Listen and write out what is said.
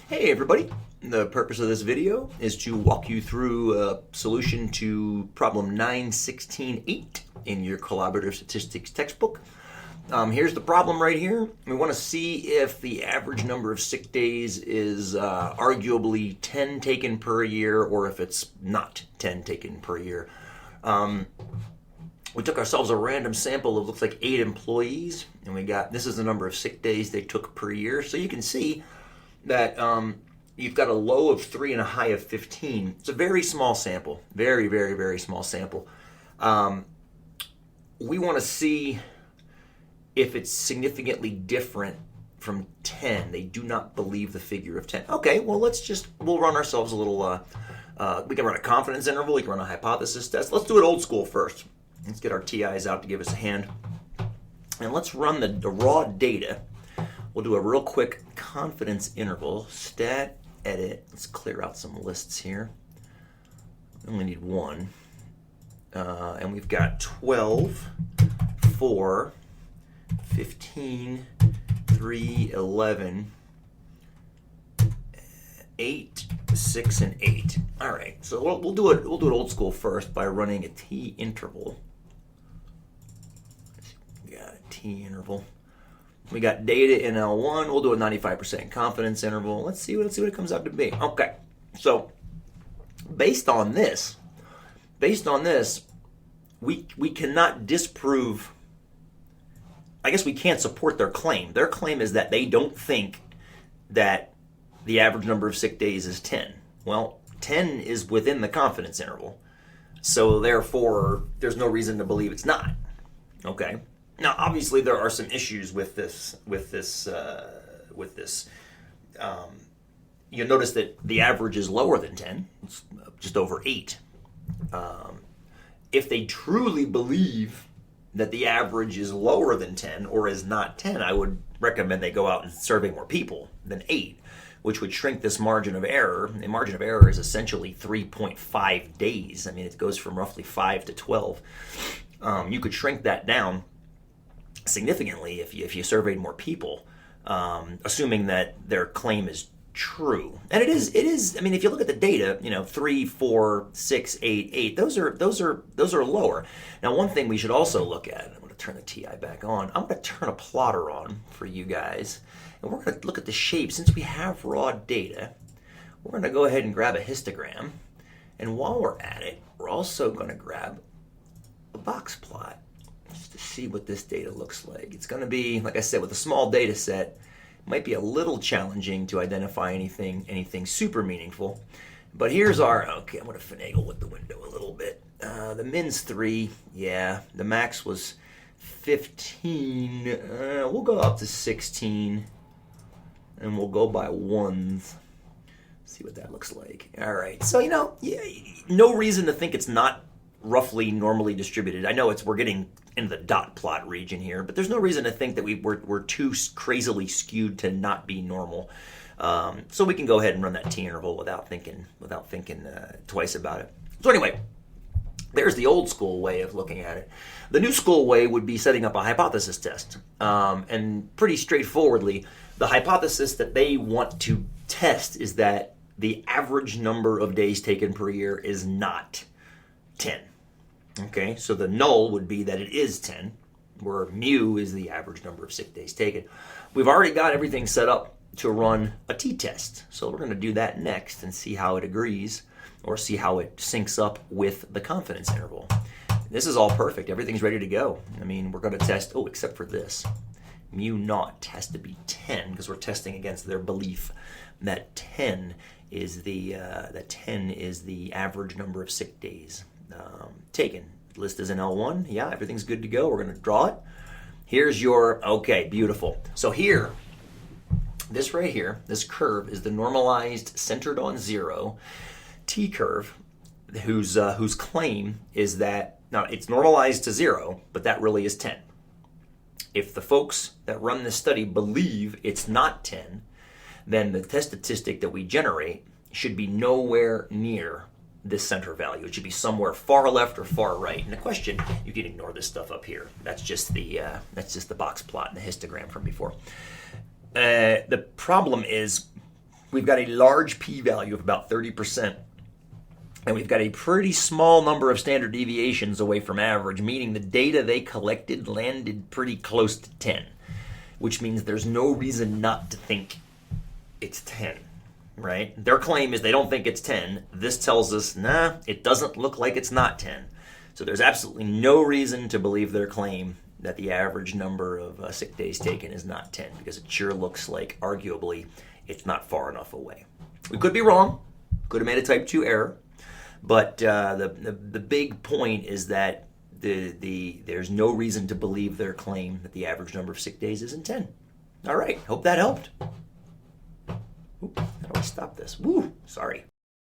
Hey everybody, the purpose of this video is to walk you through a solution to problem 9.16.8 in your collaborative statistics textbook. Here's the problem right here. We want to see if the average number of sick days is arguably 10 taken per year or if it's not 10 taken per year. We took ourselves a random sample of looks like 8 employees, and we got, this is the number of sick days they took per year. So you can see that you've got a low of 3 and a high of 15. It's a very small sample, very, very, very small sample. We want to see if it's significantly different from 10. They do not believe the figure of 10. Okay, well, we'll run ourselves a little, we can run a confidence interval, we can run a hypothesis test. Let's do it old school first. Let's get our TIs out to give us a hand. And let's run the raw data. We'll do a real quick confidence interval, stat edit. Let's clear out some lists here. We only need one. And we've got 12, 4, 15, 3, 11, 8, 6, and 8. All right, so we'll do it old school first by running a T interval. Got a T interval. We got data in L1. We'll do a 95% confidence interval. Let's see what it comes out to be. Okay, so based on this, we cannot disprove. I guess we can't support their claim. Their claim is that they don't think that the average number of sick days is 10. Well, 10 is within the confidence interval, so therefore there's no reason to believe it's not. Okay. Now, obviously, there are some issues with this. You'll notice that the average is lower than 10. It's just over 8. If they truly believe that the average is lower than 10 or is not 10, I would recommend they go out and survey more people than 8, which would shrink this margin of error. The margin of error is essentially 3.5 days. I mean, it goes from roughly 5 to 12. You could shrink that down significantly if you surveyed more people, assuming that their claim is true. And it is. I mean, if you look at the data, 3, 4, 6, 8, 8. Those are lower. Now, one thing we should also look at. I'm going to turn the TI back on. I'm going to turn a plotter on for you guys, and we're going to look at the shape. Since we have raw data, we're going to go ahead and grab a histogram, and while we're at it, we're also going to grab a box plot just to see what this data looks like. It's going to be, like I said, with a small data set, it might be a little challenging to identify anything super meaningful. But here's okay, I'm going to finagle with the window a little bit. The min's 3, yeah. The max was 15. We'll go up to 16, and we'll go by ones. See what that looks like. All right, so no reason to think it's not roughly normally distributed. I know we're getting into the dot plot region here, but there's no reason to think that we're too crazily skewed to not be normal. So we can go ahead and run that T interval without thinking twice about it. So anyway, there's the old school way of looking at it. The new school way would be setting up a hypothesis test. And pretty straightforwardly, the hypothesis that they want to test is that the average number of days taken per year is not 10. Okay, so the null would be that it is 10, where mu is the average number of sick days taken. We've already got everything set up to run a t-test, so we're going to do that next and see how it agrees, or see how it syncs up with the confidence interval. This is all perfect. Everything's ready to go. I mean, we're going to test, except for this. Mu naught has to be 10, because we're testing against their belief that 10 is the average number of sick days taken. List is in L1. Yeah, everything's good to go. We're going to draw it. Here's okay, beautiful. So here, this right here, this curve is the normalized centered on 0 T curve, whose claim is that, now it's normalized to 0, but that really is 10. If the folks that run this study believe it's not 10, then the test statistic that we generate should be nowhere near this center value. It should be somewhere far left or far right. And the question, you can ignore this stuff up here. That's just the box plot and the histogram from before. The problem is we've got a large p-value of about 30%. And we've got a pretty small number of standard deviations away from average, meaning the data they collected landed pretty close to 10, which means there's no reason not to think it's 10, right? Their claim is they don't think it's 10. This tells us, nah, it doesn't look like it's not 10. So there's absolutely no reason to believe their claim that the average number of sick days taken is not 10, because it sure looks like, arguably, it's not far enough away. We could be wrong. Could have made a type 2 error. But the big point is that there's no reason to believe their claim that the average number of sick days isn't 10. All right, hope that helped. Oop, how do I stop this? Woo, sorry.